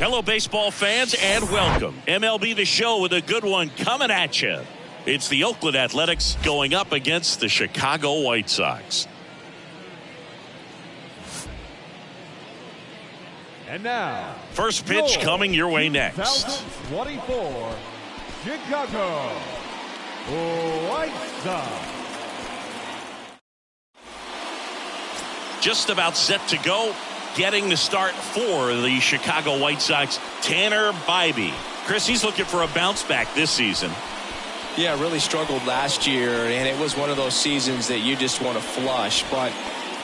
Hello, baseball fans, and welcome. MLB The Show with a good one coming at you. It's the Oakland Athletics going up against the Chicago White Sox. And now, first pitch coming your way next. 2024 Chicago White Sox. Just about set to go. Getting the start for the Chicago White Sox, Tanner Bybee. Chris, he's looking for a bounce back this season. Yeah, really struggled last year, and it was one of those seasons that you just want to flush. But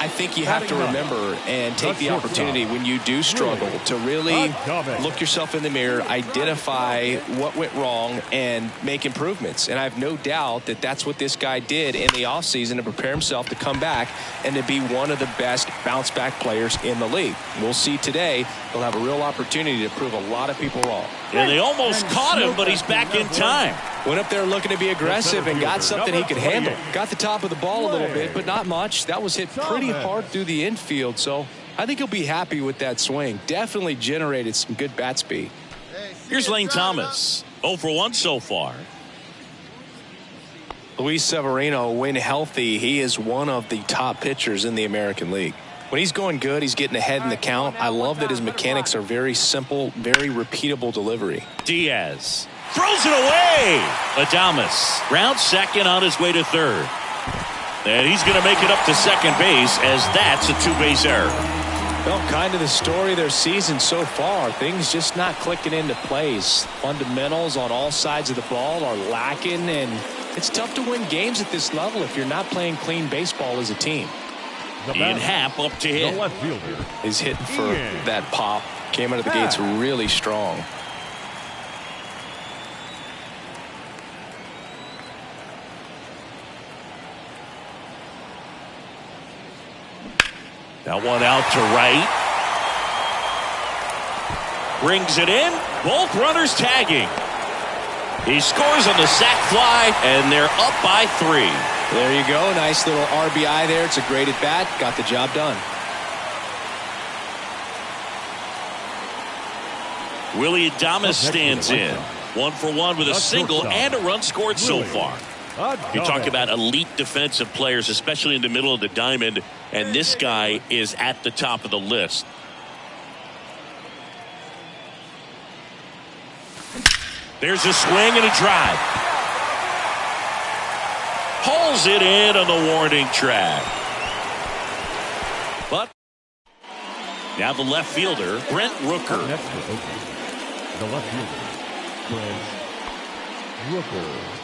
I think you have to remember and take the opportunity when you do struggle to really look yourself in the mirror, identify what went wrong, and make improvements. And I have no doubt that that's what this guy did in the offseason to prepare himself to come back and to be one of the best bounce-back players in the league. We'll see today. He'll have a real opportunity to prove a lot of people wrong. And they almost caught him, but he's back in time. Went up there looking to be aggressive and got something he could handle. Got the top of the ball a little bit, but not much. That was hit pretty hard through the infield, so I think he'll be happy with that swing. Definitely generated some good bat speed. Here's Lane Thomas. 0 for 1 so far. Luis Severino, when healthy, he is one of the top pitchers in the American League. When he's going good, he's getting ahead in the count. I love that his mechanics are very simple, very repeatable delivery. Diaz throws it away. Adames round second on his way to third. And he's going to make it up to second base as that's a two-base error. Well, kind of the story of their season so far. Things just not clicking into place. Fundamentals on all sides of the ball are lacking, and it's tough to win games at this level if you're not playing clean baseball as a team. Ian Happ up to hit. The left fielder. He's hitting for that pop. Came out of the gates really strong. That one out to right. Brings it in. Both runners tagging. He scores on the sac fly, and they're up by 3. There you go. Nice little RBI there. It's a great at bat. Got the job done. Willie Adames stands in. 1 for 1 with a single and a run scored so far. You talk about elite defensive players, especially in the middle of the diamond, and this guy is at the top of the list. There's a swing and a drive. Pulls it in on the warning track. But now the left fielder, Brent Rooker. Next to Oakland, the left fielder, Brent Rooker.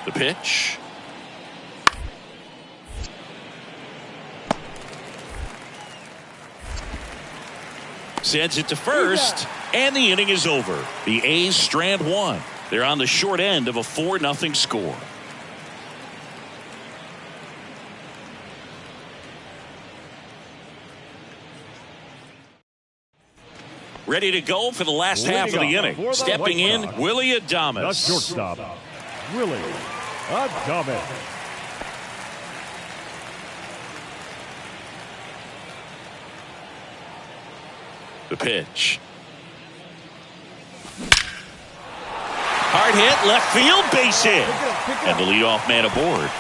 The pitch. Sends it to first, and the inning is over. The A's strand 1. They're on the short end of a 4-0 score. Ready to go for the last half of the inning. Stepping in, Willie Adames. The shortstop, Willie Adames. The pitch. Hard hit, left field, base hit. And the leadoff man aboard.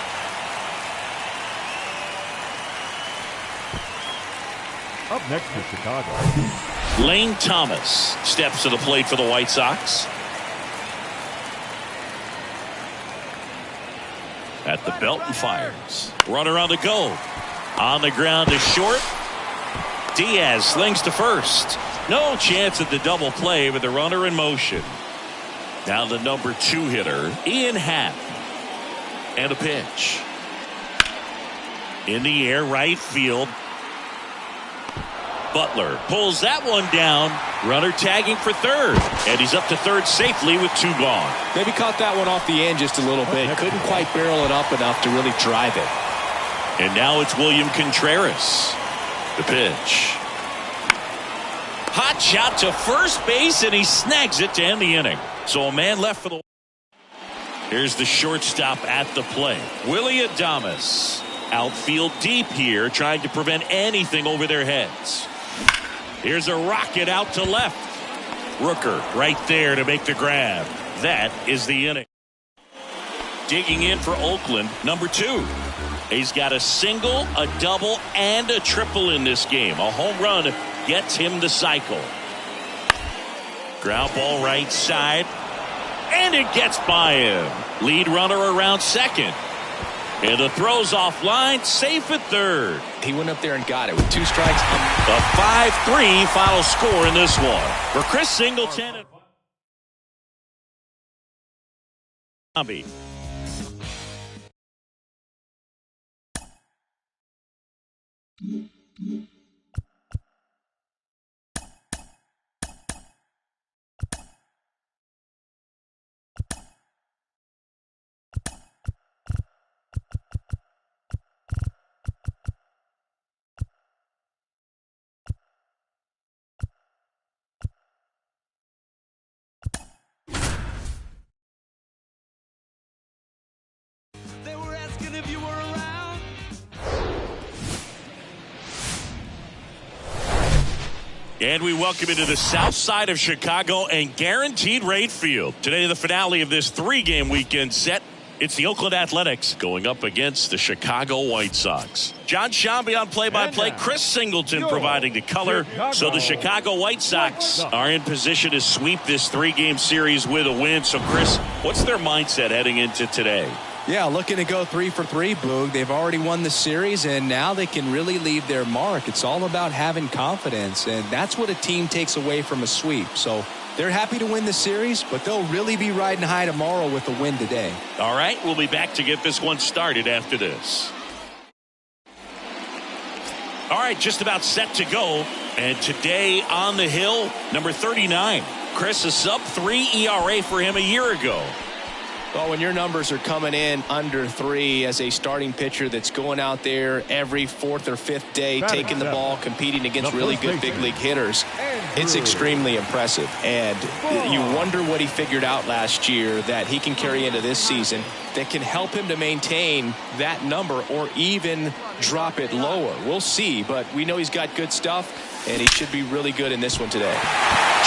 Up next to Chicago, Lane Thomas steps to the plate for the White Sox. At the belt and fires. Runner on the go. On the ground is short. Diaz slings to first. No chance at the double play with the runner in motion. Now the number 2 hitter, Ian Happ. And a pitch. In the air, right field. Butler pulls that one down. Runner tagging for third. And he's up to third safely with 2 gone. Maybe caught that one off the end just a little bit. Couldn't quite barrel it up enough to really drive it. And now it's William Contreras. The pitch. Hot shot to first base, and he snags it to end the inning. So a man left for the... Here's the shortstop at the plate. Willie Adames. Outfield deep here, trying to prevent anything over their heads. Here's a rocket out to left. Rooker right there to make the grab. That is the inning. Digging in for Oakland, number 2. He's got a single, a double, and a triple in this game. A home run gets him the cycle. Ground ball right side. And it gets by him. Lead runner around second. And the throw's offline, safe at third. He went up there and got it with 2 strikes. A 5-3 final score in this one. For Chris Singleton and Bobby. And we welcome you to the south side of Chicago and Guaranteed Rate Field. Today, the finale of this 3-game weekend set. It's the Oakland Athletics going up against the Chicago White Sox. John Shambi on play-by-play. Chris Singleton providing the color. So the Chicago White Sox are in position to sweep this 3-game series with a win. So, Chris, what's their mindset heading into today? Yeah, looking to go 3 for 3, Boog. They've already won the series, and now they can really leave their mark. It's all about having confidence, and that's what a team takes away from a sweep. So they're happy to win the series, but they'll really be riding high tomorrow with a win today. All right, we'll be back to get this one started after this. All right, just about set to go. And today on the hill, number 39. Chris, a sub-3 ERA for him a year ago. Well, when your numbers are coming in under 3 as a starting pitcher that's going out there every 4th or 5th day, taking the ball, competing against really good big league hitters, it's extremely impressive. And you wonder what he figured out last year that he can carry into this season that can help him to maintain that number or even drop it lower. We'll see, but we know he's got good stuff, and he should be really good in this one today.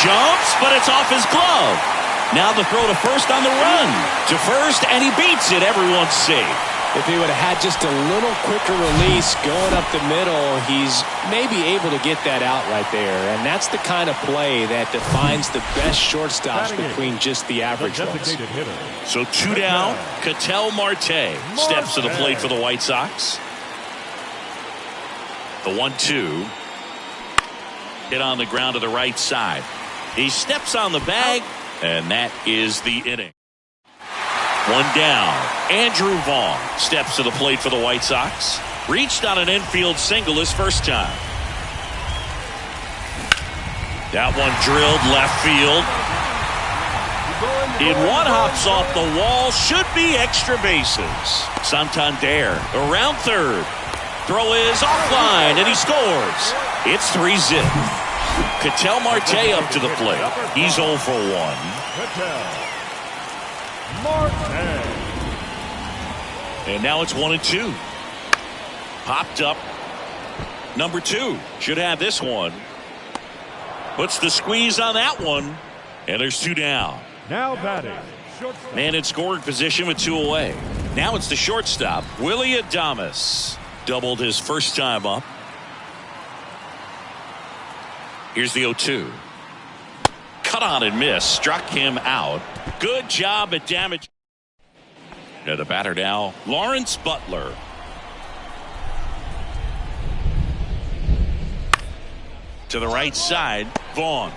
Jumps, but it's off his glove. Now the throw to first on the run. To first, and he beats it. Everyone's safe. If he would have had just a little quicker release going up the middle, he's maybe able to get that out right there. And that's the kind of play that defines the best shortstops between just the average ones. So 2 down. Ketel Marte steps to the plate for the White Sox. The 1-2. Hit on the ground to the right side. He steps on the bag. And that is the inning. 1 down. Andrew Vaughn steps to the plate for the White Sox. Reached on an infield single his first time. That one drilled left field. In one, hops off the wall. Should be extra bases. Santander around third. Throw is offline, and he scores. It's 3-zip. Ketel Marte up to the plate. He's 0 for 1. And now it's 1-2. Popped up. Number 2 should have this one. Puts the squeeze on that one. And there's 2 down. Now batting. Man in scoring position with 2 away. Now it's the shortstop, Willie Adames. Doubled his first time up. Here's the 0-2. Cut on and miss. Struck him out. Good job at damage. And the batter now, Lawrence Butler. To the right side, Vaughn.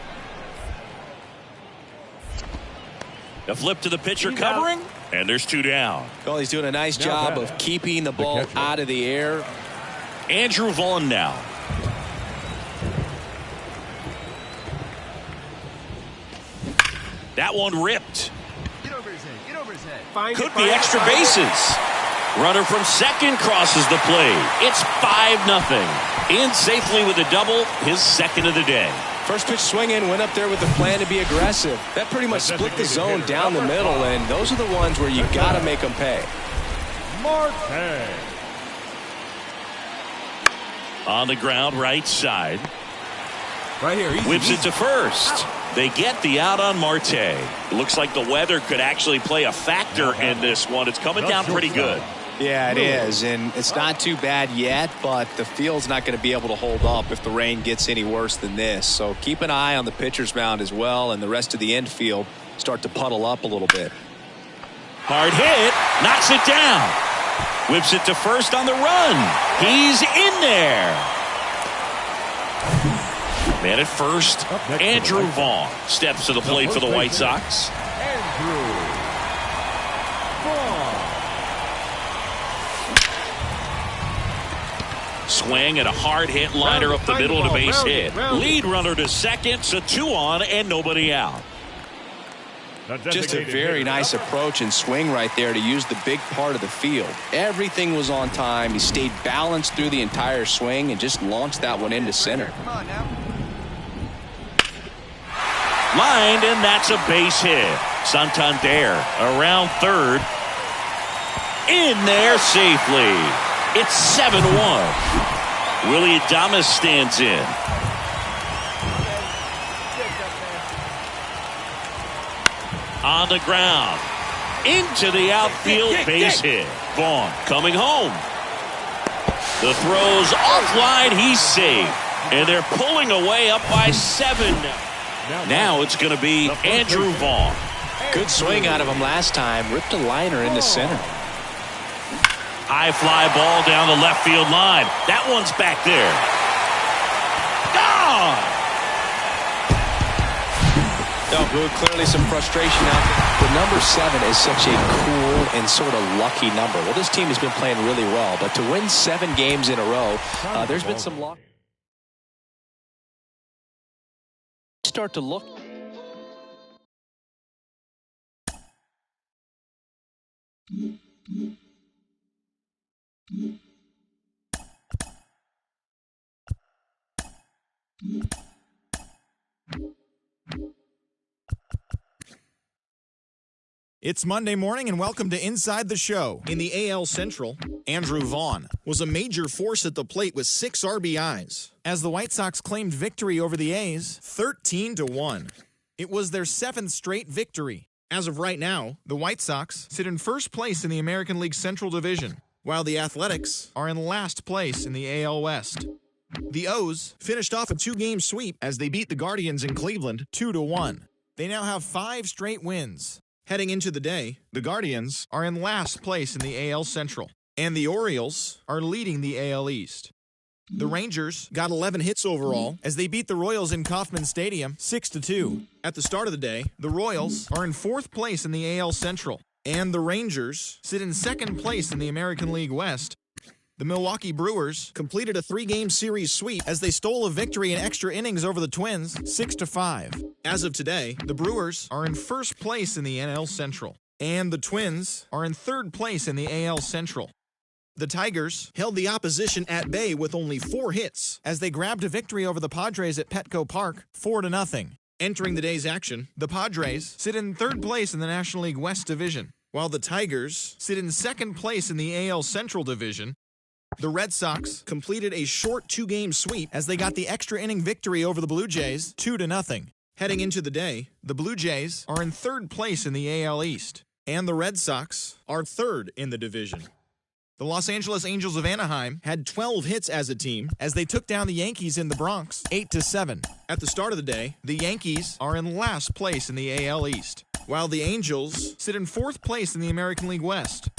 A flip to the pitcher covering. And there's 2 down. Well, he's doing a nice job of keeping the ball out of the air. Andrew Vaughn now. That one ripped. Get over his head. Get over his head. Could be extra bases. Runner from second crosses the plate. It's 5-0. In safely with a double, his second of the day. First pitch swinging, went up there with the plan to be aggressive. That pretty much split the zone down the middle, and those are the ones where you got to make them pay. Marte. On the ground, right side. Right here. Whips it to first. They get the out on Marte. It looks like the weather could actually play a factor in this one. It's coming down pretty good. Yeah, it is, and it's not too bad yet, but the field's not going to be able to hold up if the rain gets any worse than this. So keep an eye on the pitcher's mound as well, and the rest of the infield start to puddle up a little bit. Hard hit, knocks it down. Whips it to first on the run. He's in there. Man at first, Andrew Vaughn steps to the plate for the White Sox. Andrew Vaughn. Swing and a hard hit liner up the middle to base hit. Lead runner to second, so 2 on and nobody out. Just a very nice approach and swing right there to use the big part of the field. Everything was on time. He stayed balanced through the entire swing and just launched that one into center. Lined, and that's a base hit. Santander around third. In there safely. It's 7-1. Willie Adames stands in. On the ground. Into the outfield, base hit. Vaughn coming home. The throw's offline, he's safe. And they're pulling away up by 7. Now it's going to be Andrew Vaughn. Good swing out of him last time. Ripped a liner into center. High fly ball down the left field line. That one's back there. Gone! No, Boog, clearly some frustration out there. The number 7 is such a cool and sort of lucky number. Well, this team has been playing really well, but to win 7 games in a row, there's been some luck. Start to look. It's Monday morning and welcome to Inside the Show. In the AL Central, Andrew Vaughn was a major force at the plate with 6 RBIs as the White Sox claimed victory over the A's 13-1. It was their 7th straight victory. As of right now, the White Sox sit in first place in the American League Central Division, while the Athletics are in last place in the AL West. The O's finished off a 2-game sweep as they beat the Guardians in Cleveland 2-1. They now have 5 straight wins. Heading into the day, the Guardians are in last place in the AL Central, and the Orioles are leading the AL East. The Rangers got 11 hits overall as they beat the Royals in Kauffman Stadium 6-2. At the start of the day, the Royals are in 4th place in the AL Central, and the Rangers sit in 2nd place in the American League West. The Milwaukee Brewers completed a 3-game series sweep as they stole a victory in extra innings over the Twins 6-5. As of today, the Brewers are in 1st place in the NL Central, and the Twins are in 3rd place in the AL Central. The Tigers held the opposition at bay with only 4 hits as they grabbed a victory over the Padres at Petco Park 4-0. Entering the day's action, the Padres sit in 3rd place in the National League West Division, while the Tigers sit in 2nd place in the AL Central Division. The Red Sox completed a short 2-game sweep as they got the extra inning victory over the Blue Jays 2-0. Heading into the day, the Blue Jays are in 3rd place in the AL East, and the Red Sox are 3rd in the division. The Los Angeles Angels of Anaheim had 12 hits as a team as they took down the Yankees in the Bronx 8-7. At the start of the day, the Yankees are in last place in the AL East, while the Angels sit in 4th place in the American League West.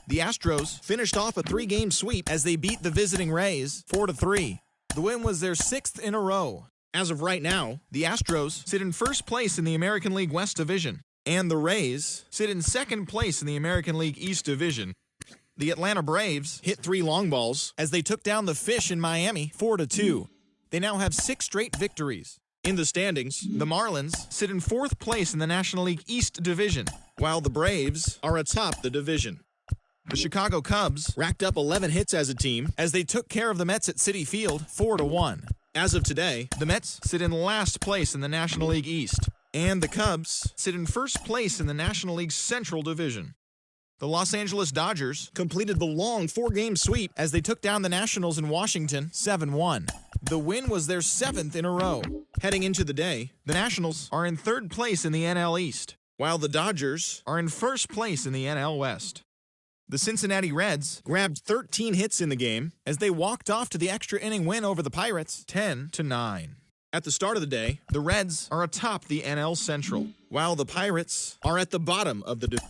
The Astros finished off a 3-game sweep as they beat the visiting Rays 4-3. The win was their 6th in a row. As of right now, the Astros sit in 1st place in the American League West Division, and the Rays sit in 2nd place in the American League East Division. The Atlanta Braves hit 3 long balls as they took down the Fish in Miami 4-2. They now have 6 straight victories. In the standings, the Marlins sit in 4th place in the National League East Division, while the Braves are atop the division. The Chicago Cubs racked up 11 hits as a team as they took care of the Mets at Citi Field 4-1. As of today, the Mets sit in last place in the National League East, and the Cubs sit in 1st place in the National League Central Division. The Los Angeles Dodgers completed the long 4-game sweep as they took down the Nationals in Washington 7-1. The win was their 7th in a row. Heading into the day, the Nationals are in 3rd place in the NL East, while the Dodgers are in 1st place in the NL West. The Cincinnati Reds grabbed 13 hits in the game as they walked off to the extra inning win over the Pirates 10-9. At the start of the day, the Reds are atop the NL Central, while the Pirates are at the bottom of the division.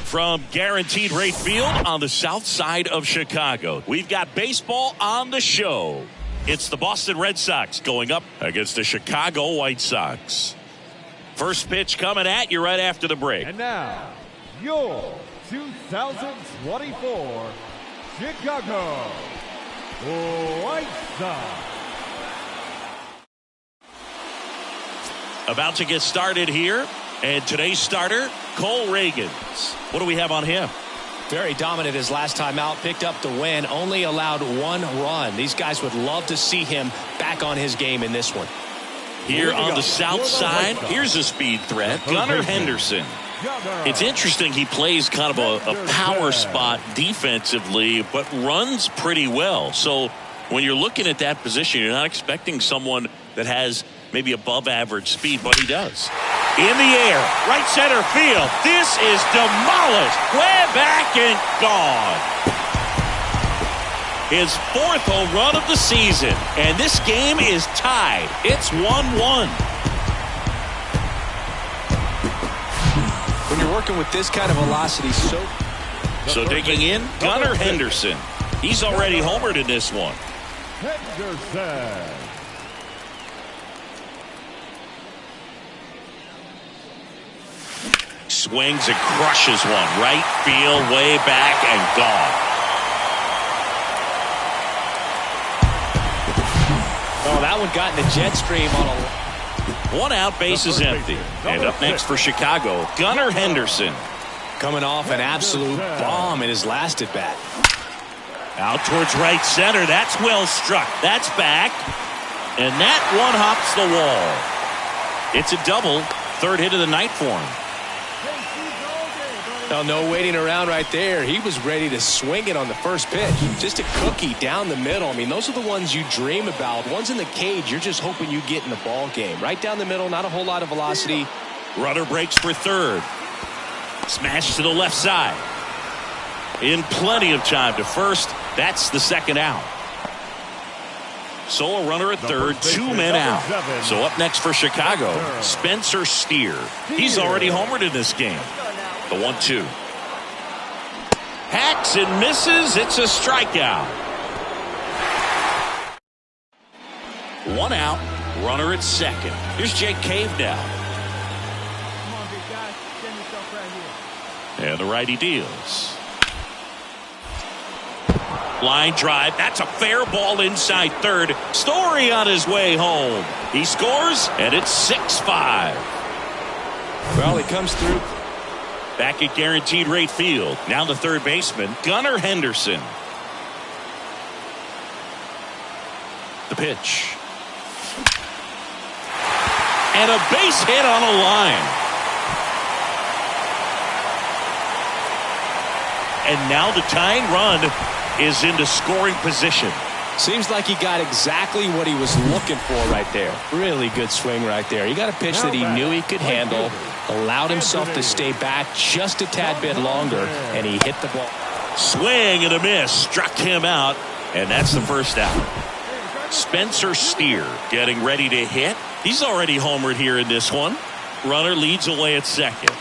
From Guaranteed Rate Field on the south side of Chicago, we've got baseball on the show. It's the Boston Red Sox going up against the Chicago White Sox. First pitch coming at you right after the break. And now, your 2024 Chicago White Sox. About to get started here. And today's starter, Cole Ragans. What do we have on him? Very dominant his last time out. Picked up the win. Only allowed one run. These guys would love to see him back on his game in this one. Here on the south side, here's a speed threat. Gunnar Henderson. It's interesting he plays kind of a power spot defensively, but runs pretty well. So when you're looking at that position, you're not expecting someone that has maybe above average speed, but he does. In the air, right center field. This is demolished. Way back and gone. His fourth home run of the season. And this game is tied. It's 1-1. When you're working with this kind of velocity, so digging in, Gunnar Henderson. He's already homered in this one. Henderson. Swings and crushes one. Right field, way back and gone. Oh, that one got in the jet stream on a... One out, base is empty. And up next for Chicago, Gunnar Henderson. Coming off an absolute bomb in his last at bat. Out towards right center. That's well struck. That's back. And that one hops the wall. It's a double. Third hit of the night for him. Oh, no waiting around right there. He was ready to swing it on the first pitch. Just a cookie down the middle. I mean, those are the ones you dream about. Ones in the cage, you're just hoping you get in the ball game. Right down the middle, not a whole lot of velocity. Runner breaks for third. Smash to the left side. In plenty of time to first. That's the second out. So a runner at third, 2 men out. So up next for Chicago, Spencer Steer. He's already homered in this game. The 1-2. Hacks and misses. It's a strikeout. One out. Runner at second. Here's Jake Cave now. Come on, big guy. Stand yourself right here. And the righty deals. Line drive. That's a fair ball inside third. Story on his way home. He scores, and it's 6-5. Well, he comes through. Back at Guaranteed Rate Field. Now the third baseman, Gunnar Henderson. The pitch. And a base hit on a line. And now the tying run is into scoring position. Seems like he got exactly what he was looking for right there. Really good swing right there. He got a pitch that he knew he could handle, allowed himself to stay back just a tad bit longer, and he hit the ball. Swing and a miss. Struck him out, and that's the first out. Spencer Steer getting ready to hit. He's already homered here in this one. Runner leads away at second.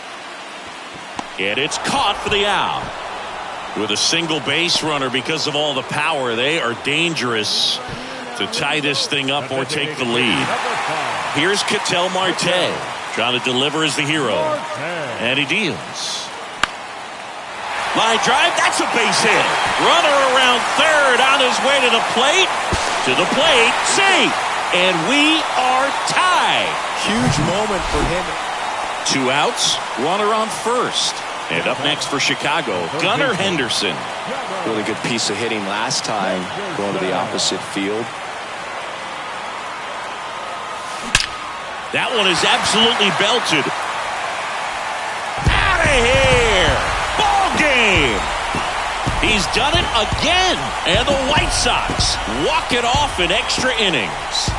And it's caught for the out. With a single base runner, because of all the power, they are dangerous to tie this thing up or take the lead. Here's Ketel Marte trying to deliver as the hero. And he deals. Line drive, that's a base hit. Runner around third on his way to the plate. To the plate, safe. And we are tied. Huge moment for him. 2 outs, runner on first. And up next for Chicago, Gunnar Henderson. Really good piece of hitting last time, going to the opposite field. That one is absolutely belted. Out of here! Ball game! He's done it again, and the White Sox walk it off in extra innings.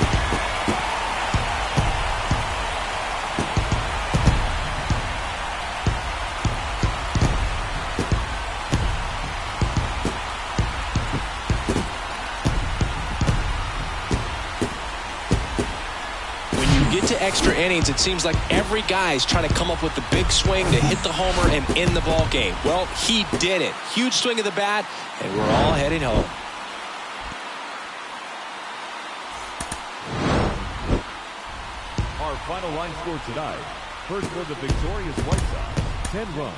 Get to extra innings, it seems like every guy is trying to come up with the big swing to hit the homer and end the ball game. Well, he did it. Huge swing of the bat, and we're all heading home. Our final line score tonight. First for the victorious White Sox, 10 runs.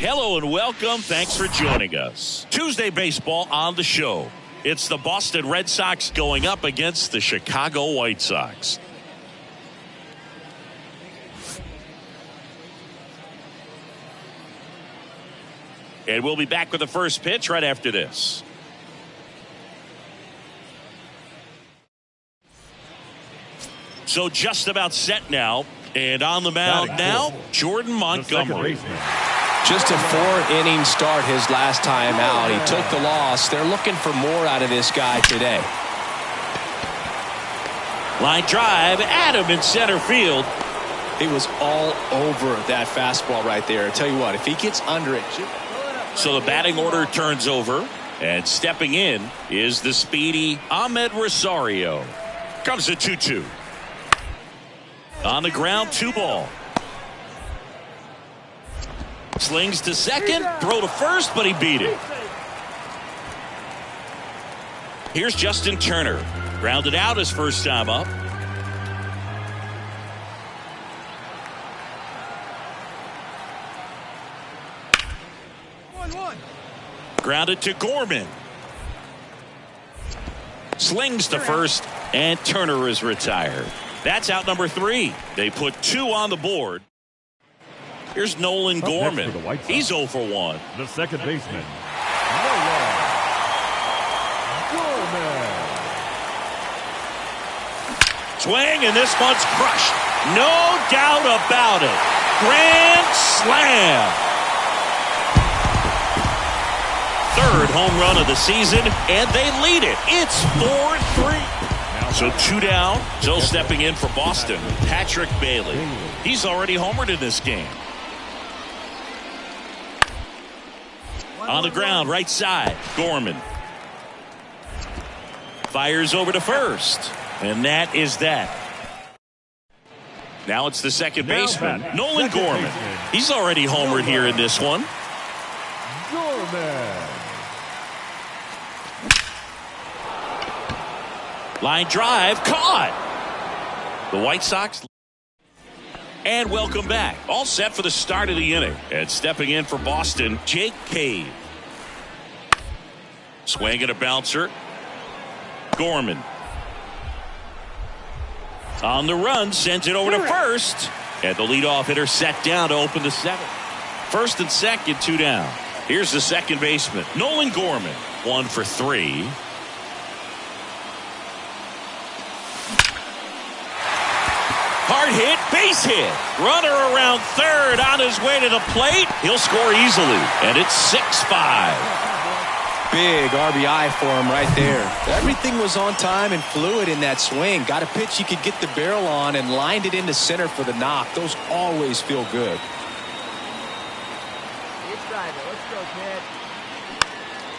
Hello and welcome. Thanks for joining us. Tuesday baseball on the show. It's the Boston Red Sox going up against the Chicago White Sox. And we'll be back with the first pitch right after this. So just about set now. And on the mound now, Jordan Montgomery. Just a 4-inning start his last time out. He took the loss. They're looking for more out of this guy today. Line drive, Adam in center field. He was all over that fastball right there. I tell you what, if he gets under it. So the batting order turns over, and stepping in is the speedy Ahmed Rosario. Comes a 2-2. On the ground, 2 ball. Slings to second, throw to first, but he beat it. Here's Justin Turner. Grounded out his first time up. Grounded to Gorman. Slings to first, and Turner is retired. That's out number 3. They put 2 on the board. Here's Nolan Gorman. He's 0 for 1. The second baseman, Nolan Gorman. Swing, and this one's crushed. No doubt about it. Grand slam. Third home run of the season, and they lead it. It's 4-3. So 2 down. Still stepping in for Boston, Patrick Bailey. He's already homered in this game. On the ground, right side, Gorman. Fires over to first. And that is that. Now it's the second baseman, Nolan Gorman. He's already homered here in this one. Gorman. Line drive, caught. The White Sox. And welcome back. All set for the start of the inning. And stepping in for Boston, Jake Cave. Swing and a bouncer. Gorman. On the run, sends it over to first. And the leadoff hitter set down to open the 7th. First and second, 2 down. Here's the second baseman, Nolan Gorman. 1 for 3. Hard hit, base hit. Runner around third on his way to the plate. He'll score easily, and it's 6-5. Big RBI for him right there. Everything was on time and fluid in that swing. Got a pitch you could get the barrel on and lined it into center for the knock. Those always feel good. Let's go, kid.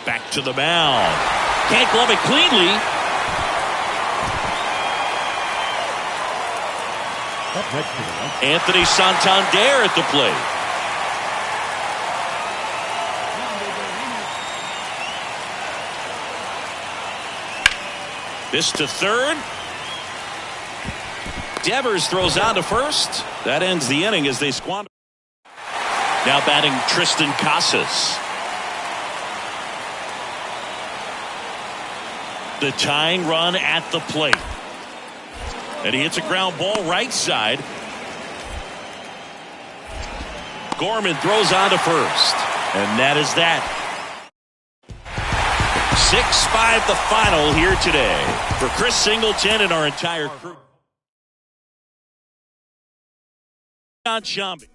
Back to the mound. Can't glove it cleanly. Anthony Santander at the plate. This to third. Devers throws out to first. That ends the inning as they squander. Now batting Tristan Casas. The tying run at the plate. And he hits a ground ball right side. Gorman throws on to first. And that is that. 6-5 the final here today. For Chris Singleton and our entire crew. John Shambi.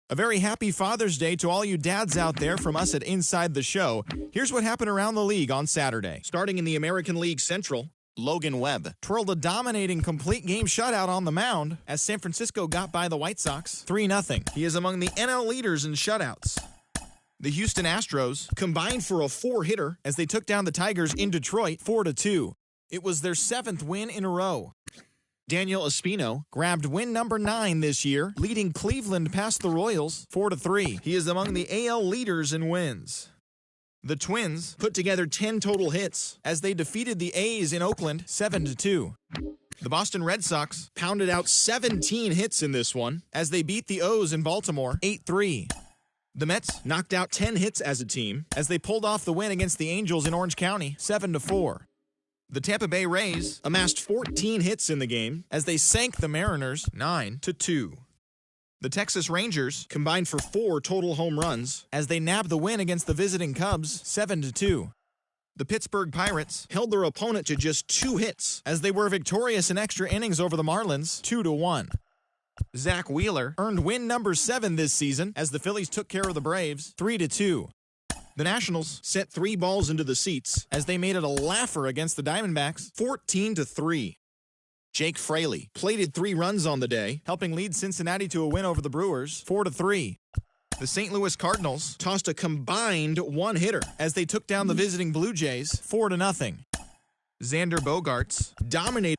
A very happy Father's Day to all you dads out there from us at Inside the Show. Here's what happened around the league on Saturday. Starting in the American League Central, Logan Webb twirled a dominating complete game shutout on the mound as San Francisco got by the White Sox 3-0. He is among the NL leaders in shutouts. The Houston Astros combined for a 4-hitter as they took down the Tigers in Detroit 4-2. It was their 7th win in a row. Daniel Espino grabbed win number 9 this year, leading Cleveland past the Royals 4-3. He is among the AL leaders in wins. The Twins put together 10 total hits as they defeated the A's in Oakland 7-2. The Boston Red Sox pounded out 17 hits in this one as they beat the O's in Baltimore 8-3. The Mets knocked out 10 hits as a team as they pulled off the win against the Angels in Orange County 7-4. The Tampa Bay Rays amassed 14 hits in the game as they sank the Mariners 9-2. The Texas Rangers combined for 4 total home runs as they nabbed the win against the visiting Cubs 7-2. The Pittsburgh Pirates held their opponent to just 2 hits as they were victorious in extra innings over the Marlins 2-1. Zach Wheeler earned win number 7 this season as the Phillies took care of the Braves 3-2. The Nationals sent 3 balls into the seats as they made it a laugher against the Diamondbacks 14-3. Jake Fraley plated 3 runs on the day, helping lead Cincinnati to a win over the Brewers 4-3. The St. Louis Cardinals tossed a combined 1-hitter as they took down the visiting Blue Jays 4-0. Xander Bogaerts dominated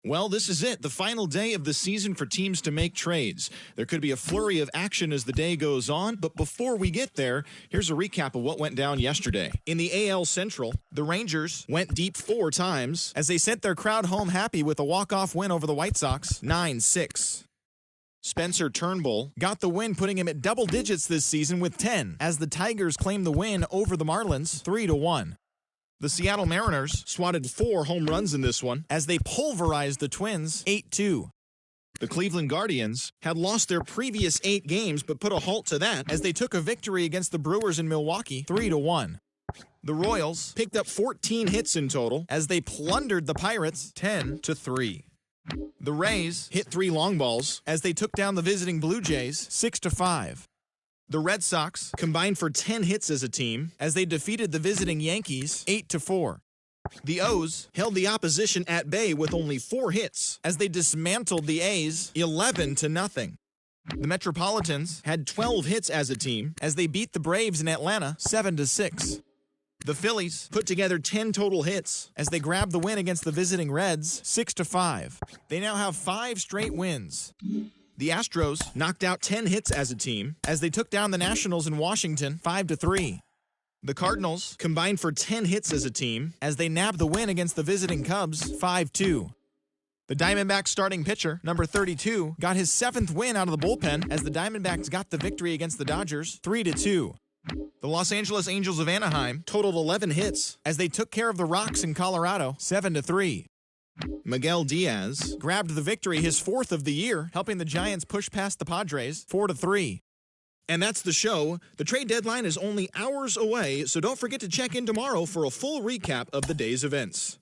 Well, this is it, the final day of the season for teams to make trades. There could be a flurry of action as the day goes on, but before we get there, here's a recap of what went down yesterday. In the AL Central, the Rangers went deep 4 times as they sent their crowd home happy with a walk-off win over the White Sox, 9-6. Spencer Turnbull got the win, putting him at double digits this season with 10, as the Tigers claimed the win over the Marlins, 3-1. The Seattle Mariners swatted 4 home runs in this one as they pulverized the Twins 8-2. The Cleveland Guardians had lost their previous 8 games but put a halt to that as they took a victory against the Brewers in Milwaukee 3-1. The Royals picked up 14 hits in total as they plundered the Pirates 10-3. The Rays hit 3 long balls as they took down the visiting Blue Jays 6-5. The Red Sox combined for 10 hits as a team as they defeated the visiting Yankees 8-4. The O's held the opposition at bay with only 4 hits as they dismantled the A's 11-0. The Metropolitans had 12 hits as a team as they beat the Braves in Atlanta 7-6. The Phillies put together 10 total hits as they grabbed the win against the visiting Reds 6-5. They now have 5 straight wins. The Astros knocked out 10 hits as a team as they took down the Nationals in Washington 5-3. The Cardinals combined for 10 hits as a team as they nabbed the win against the visiting Cubs 5-2. The Diamondbacks starting pitcher, number 32, got his 7th win out of the bullpen as the Diamondbacks got the victory against the Dodgers 3-2. The Los Angeles Angels of Anaheim totaled 11 hits as they took care of the Rocks in Colorado 7-3. Miguel Diaz grabbed the victory, his 4th of the year, helping the Giants push past the Padres 4-3. And that's the show. The trade deadline is only hours away, so don't forget to check in tomorrow for a full recap of the day's events.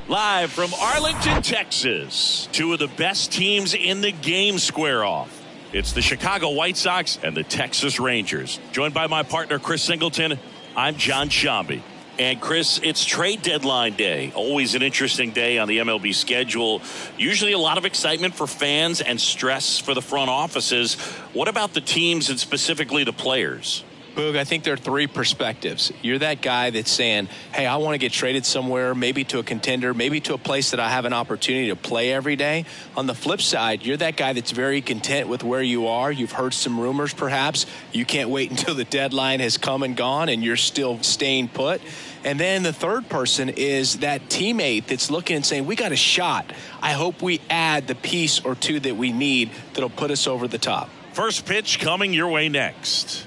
Live from Arlington, Texas, two of the best teams in the game square off. It's the Chicago White Sox and the Texas Rangers. Joined by my partner, Chris Singleton, I'm John Shambi. And Chris, it's trade deadline day. Always an interesting day on the MLB schedule. Usually a lot of excitement for fans and stress for the front offices. What about the teams and specifically the players? Boog, I think there are three perspectives. You're that guy that's saying, hey, I want to get traded somewhere, maybe to a contender, maybe to a place that I have an opportunity to play every day. On the flip side, you're that guy that's very content with where you are. You've heard some rumors, perhaps. You can't wait until the deadline has come and gone and you're still staying put. And then the third person is that teammate that's looking and saying, we got a shot. I hope we add the piece or two that we need that'll put us over the top. First pitch coming your way next.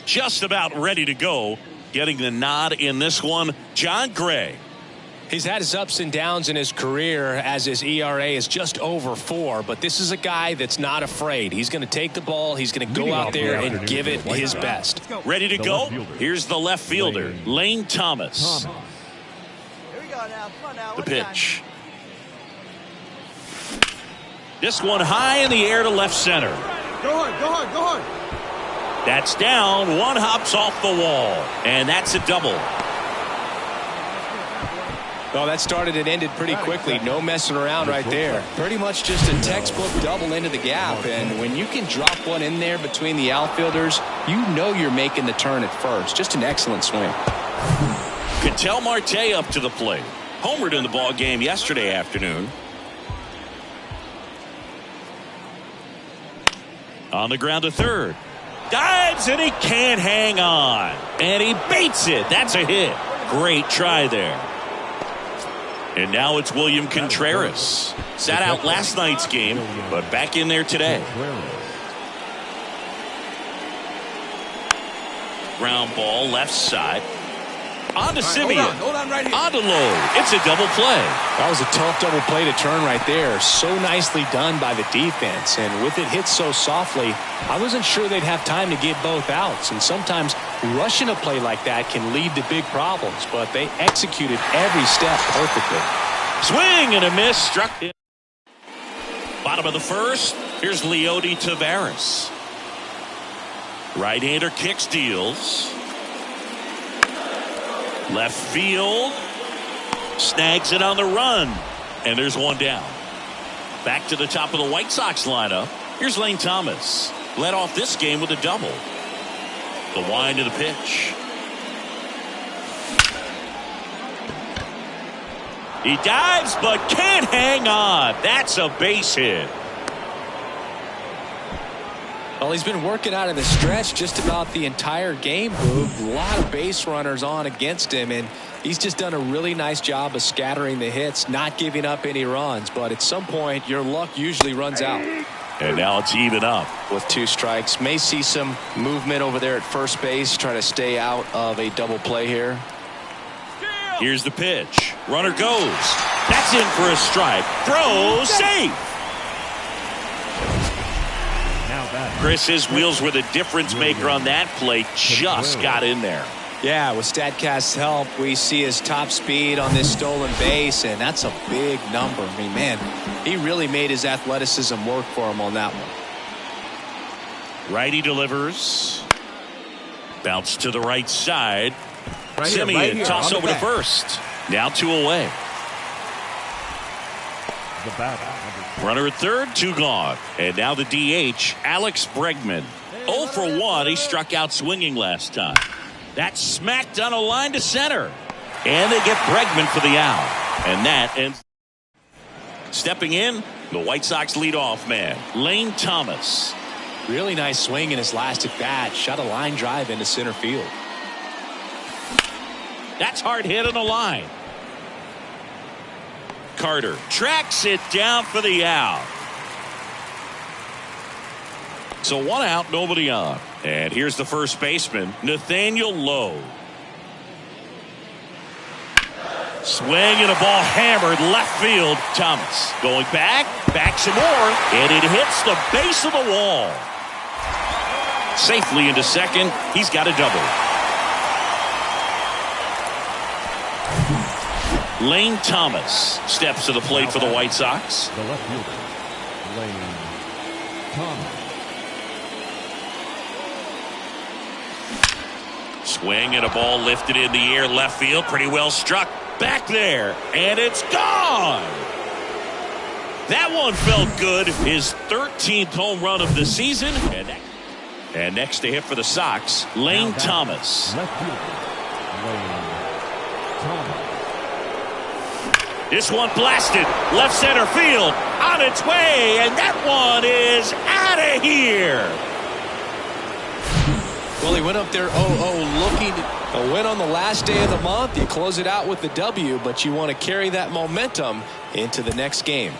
Just about ready to go. Getting the nod in this one, John Gray. He's had his ups and downs in his career as his ERA is just over 4, but this is a guy that's not afraid. He's going to take the ball. He's going to go out there and give it his best. Ready to go? Here's the left fielder, Lane Thomas. Here we go now. Come on now. The pitch. This one high in the air to left center. Go hard, go hard, go hard. That's down. One hops off the wall, and that's a double. Well, that started and ended pretty quickly. No messing around right there. Pretty much just a textbook double into the gap. And when you can drop one in there between the outfielders, you know you're making the turn at first. Just an excellent swing. Ketel Marte up to the plate. Homered in the ball game yesterday afternoon. On the ground to third. Dives and he can't hang on. And he baits it. That's a hit. Great try there. And now it's William Contreras. Sat out last night's game, but back in there today. Ground ball left side. On to Simeon. Hold on right here. On to Lowe. It's a double play. That was a tough double play to turn right there. So nicely done by the defense. And with it hit so softly, I wasn't sure they'd have time to get both outs. And sometimes rushing a play like that can lead to big problems. But they executed every step perfectly. Swing and a miss. Struck in. Bottom of the first. Here's Leody Taveras. Right-hander kicks, deals. Left field. Snags it on the run. And there's one down. Back to the top of the White Sox lineup. Here's Lane Thomas. Led off this game with a double. The wind of the pitch. He dives but can't hang on. That's a base hit. Well, he's been working out in the stretch just about the entire game, Boog. A lot of base runners on against him, and he's just done a really nice job of scattering the hits, not giving up any runs. But at some point, your luck usually runs out. And now it's even up. With 2 strikes. May see some movement over there at first base. Try to stay out of a double play here. Here's the pitch. Runner goes. That's in for a strike. Throw safe. Chris, his wheels were the difference maker on that play. Just got in there. Yeah, with StatCast's help, we see his top speed on this stolen base, and that's a big number. I mean, man, he really made his athleticism work for him on that one. Righty delivers. Bounce to the right side. Simeon toss over to first. Now 2 away. The batter, Runner at third, 2 gone. And now the DH, Alex Bregman. 0 for 1. He struck out swinging last time. That's smacked on a line to center. And they get Bregman for the out. And that ends. Stepping in, the White Sox leadoff man, Lane Thomas. Really nice swing in his last at bat. Shot a line drive into center field. That's hard hit on the line. Carter tracks it down for the out. So 1 out, nobody on. And here's the first baseman, Nathaniel Lowe. Swing and a ball hammered left field. Thomas going back some more, and it hits the base of the wall. Safely into second. He's got a double. Lane Thomas steps to the plate for the White Sox. the left fielder, Lane Thomas. Swing and a ball lifted in the air left field. Pretty well struck back there. And it's gone. That one felt good. His 13th home run of the season. And next to hit for the Sox, Lane Thomas. Left fielder, Lane Thomas. This one blasted left center field on its way. And that one is out of here. Well, he went up there 0-0 looking a win on the last day of the month. You close it out with the W, but you want to carry that momentum into the next game.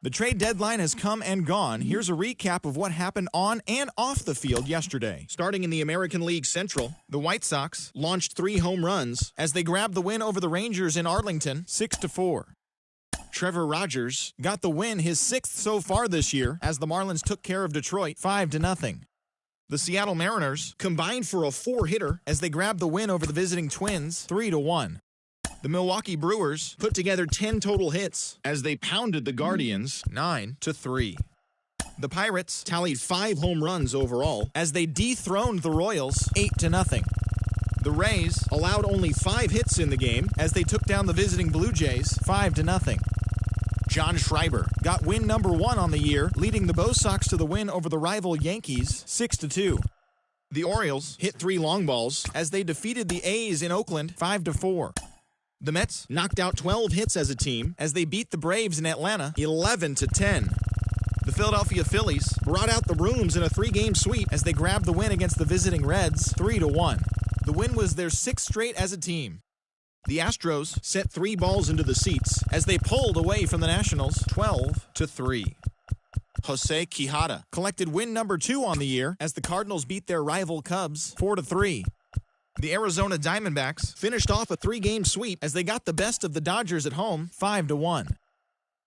The trade deadline has come and gone. Here's a recap of what happened on and off the field yesterday. Starting in the American League Central, the White Sox launched 3 home runs as they grabbed the win over the Rangers in Arlington, 6-4. Trevor Rogers got the win, his 6th so far this year, as the Marlins took care of Detroit 5-0. The Seattle Mariners combined for a 4-hitter as they grabbed the win over the visiting Twins 3-1. The Milwaukee Brewers put together 10 total hits as they pounded the Guardians 9-3. The Pirates tallied 5 home runs overall as they dethroned the Royals 8-0. The Rays allowed only 5 hits in the game as they took down the visiting Blue Jays 5-0. John Schreiber got win number 1 on the year, leading the Bo Sox to the win over the rival Yankees 6-2. The Orioles hit 3 long balls as they defeated the A's in Oakland 5-4. The Mets knocked out 12 hits as a team as they beat the Braves in Atlanta 11-10. The Philadelphia Phillies brought out the brooms in a 3-game sweep as they grabbed the win against the visiting Reds 3-1. The win was their 6th straight as a team. The Astros sent 3 balls into the seats as they pulled away from the Nationals 12-3. Jose Quijada collected win number 2 on the year as the Cardinals beat their rival Cubs 4-3. The Arizona Diamondbacks finished off a 3-game sweep as they got the best of the Dodgers at home 5-1.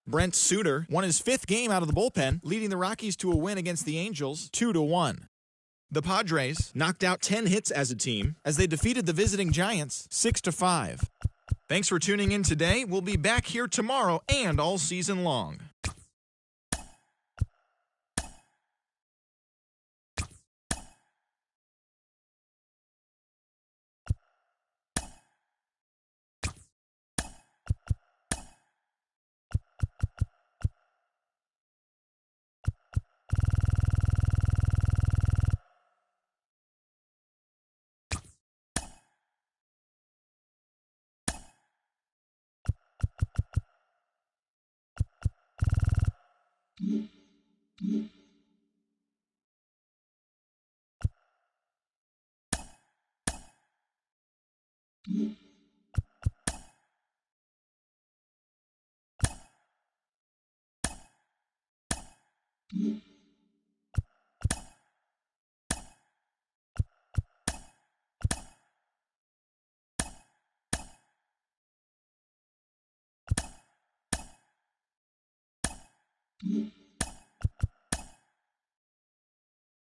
Brent Suter won his 5th game out of the bullpen, leading the Rockies to a win against the Angels 2-1. The Padres knocked out 10 hits as a team as they defeated the visiting Giants 6-5. Thanks for tuning in today. We'll be back here tomorrow and all season long.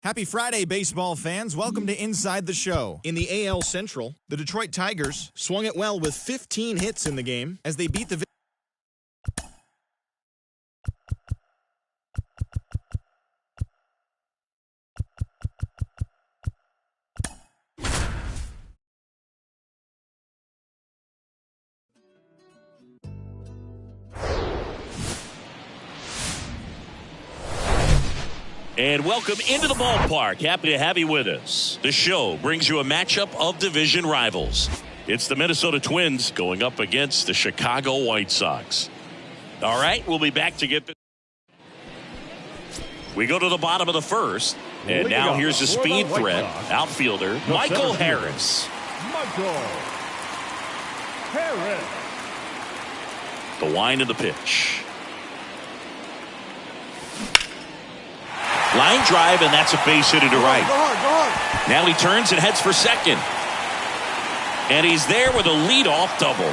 Happy Friday, baseball fans. Welcome to Inside the Show. In the AL Central, the Detroit Tigers swung it well with 15 hits in the game as they beat the... And welcome into the ballpark. Happy to have you with us. The show brings you a matchup of division rivals. It's the Minnesota Twins going up against the Chicago White Sox. All right, we'll be back to get the... We go to the bottom of the first. And now here's the speed threat. Outfielder Michael Harris. The wind of the pitch. Line drive, and that's a base hit to right. Go hard. Now he turns and heads for second. And he's there with a leadoff double.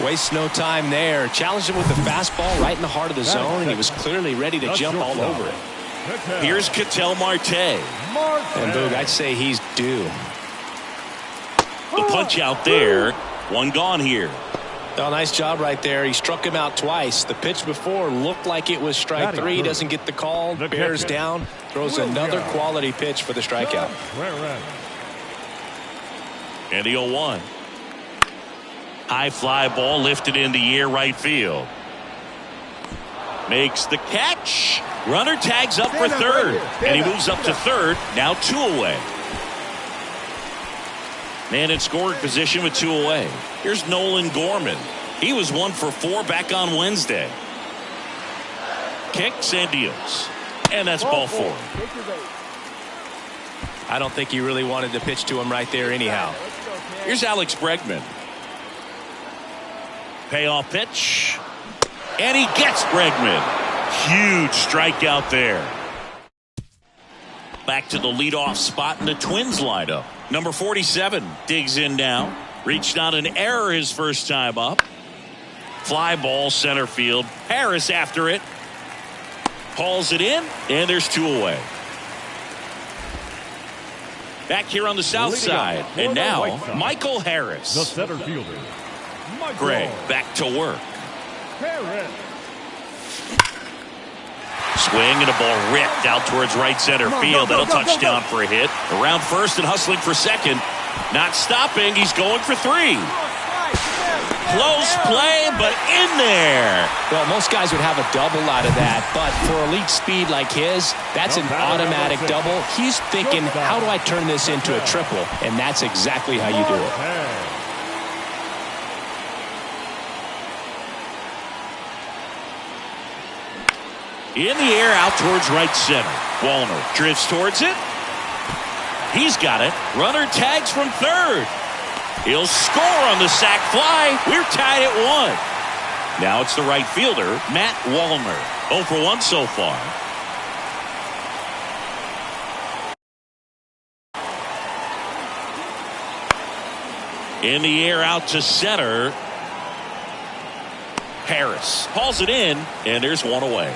Wastes no time there. Challenged him with the fastball right in the heart of the zone, and he was clearly ready to jump all over it. Here's Ketel Marte. And Boog, I'd say he's due. The punch out there. One gone here. Oh, nice job right there. He struck him out twice. The pitch before looked like it was strike three. Doesn't get the call. Bears down. Throws another quality pitch for the strikeout. And the 0-1. High fly ball lifted in the air right field. Makes the catch. Runner tags up for third. And he moves up to third. Now 2 away. Man in scoring position with 2 away. Here's Nolan Gorman. He was 1 for 4 back on Wednesday. Kicks and deals. And that's ball 4. I don't think he really wanted to pitch to him right there anyhow. Here's Alex Bregman. Payoff pitch. And he gets Bregman. Huge strikeout there. Back to the leadoff spot in the Twins lineup. Number 47 digs in now. Reached on an error his first time up. Fly ball center field. Harris after it. Hauls it in. And there's 2 away. Back here on the south side. And now Michael Harris. The center fielder. Gray back to work. Harris. Swing and a ball ripped out towards right center field. That'll touch down for a hit. Around first and hustling for second. Not stopping. He's going for 3. Close play, but in there. Well, most guys would have a double out of that, but for elite speed like his, that's an automatic double. He's thinking, how do I turn this into a triple? And that's exactly how you do it. In the air out towards right center. Wallner drifts towards it. He's got it. Runner tags from third. He'll score on the sac fly. We're tied at 1. Now it's the right fielder, Matt Wallner. 0 for 1 so far. In the air out to center. Harris hauls it in, and there's 1 away.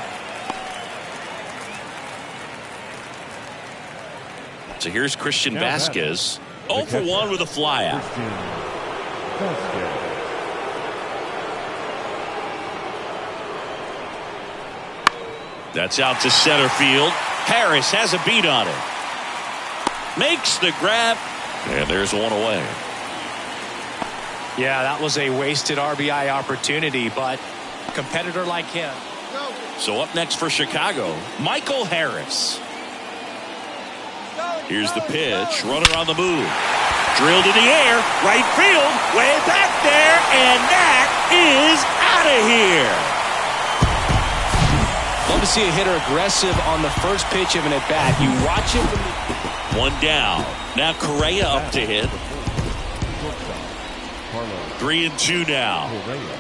So here's Christian Vasquez. 0 for 1 with a flyout. That's out to center field. Harris has a beat on it. Makes the grab. And there's 1 away. Yeah, that was a wasted RBI opportunity, but a competitor like him. So up next for Chicago, Michael Harris. Here's the pitch. Runner on the move. Drilled in the air. Right field. Way back there. And that is out of here. Love to see a hitter aggressive on the first pitch of an at-bat. You watch him. 1 down. Now Correa up to hit. Shortstop, Carlos 3-2 now. Correa.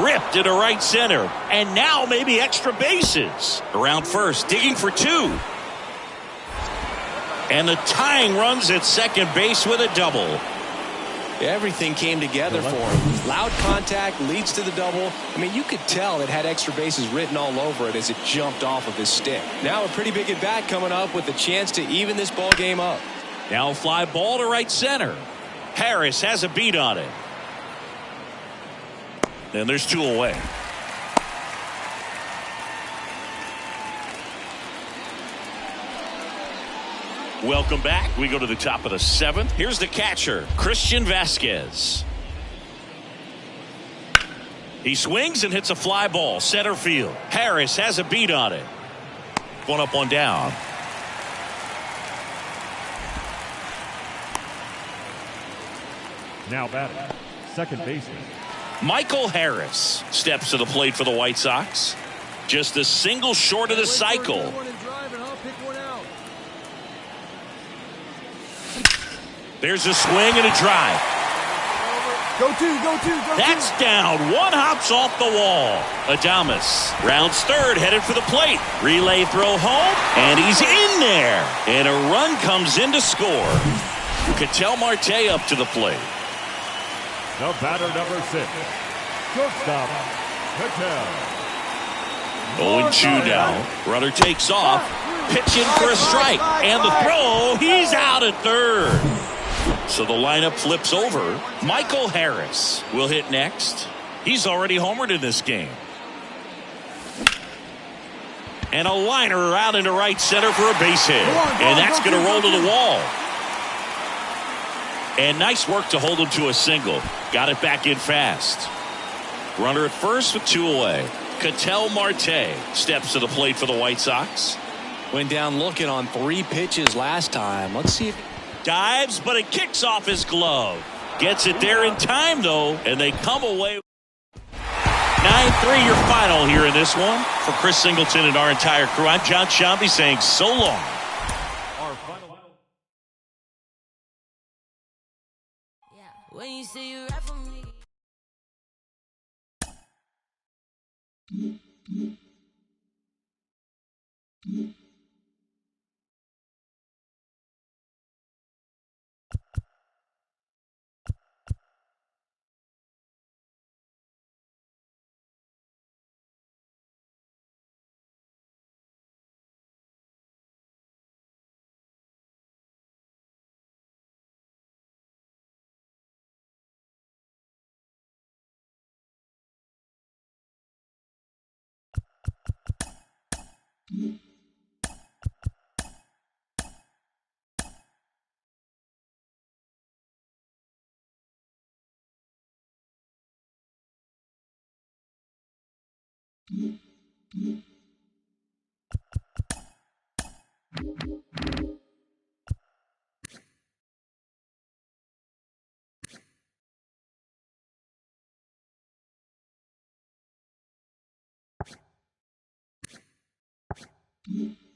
Ripped into right center. And now maybe extra bases. Around first, digging for 2. And the tying runs at second base with a double. Everything came together for him. Loud contact leads to the double. I mean, you could tell it had extra bases written all over it as it jumped off of his stick. Now a pretty big at bat coming up with a chance to even this ball game up. Now a fly ball to right center. Harris has a beat on it. And there's 2 away. Welcome back. We go to the top of the 7th. Here's the catcher, Christian Vasquez. He swings and hits a fly ball, center field. Harris has a beat on it. 1 up, 1 down. Now batting, second baseman, Michael Harris steps to the plate for the White Sox. Just a single short of the cycle. There's a swing and a drive. Go two. That's down. 1 hops off the wall. Adames rounds third, headed for the plate. Relay throw home, and he's in there. And a run comes in to score. Ketel Marte up to the plate. the batter number 6, shortstop, Ketel. 0-2 now. Runner takes off. Pitching for a strike. And the throw. He's out at third. So the lineup flips over. Michael Harris will hit next. He's already homered in this game. And a liner out into right center for a base hit. And that's going to roll to the wall. And nice work to hold him to a single. Got it back in fast. Runner at first with 2 away. Ketel Marte steps to the plate for the White Sox. Went down looking on 3 pitches last time. Let's see if Dives, but it kicks off his glove. Gets it there in time, though, and they come away. 9-3 your final here in this one. For Chris Singleton and our entire crew, I'm John Shambi saying so long. Our final. When you say you rap for me. Mm-hmm.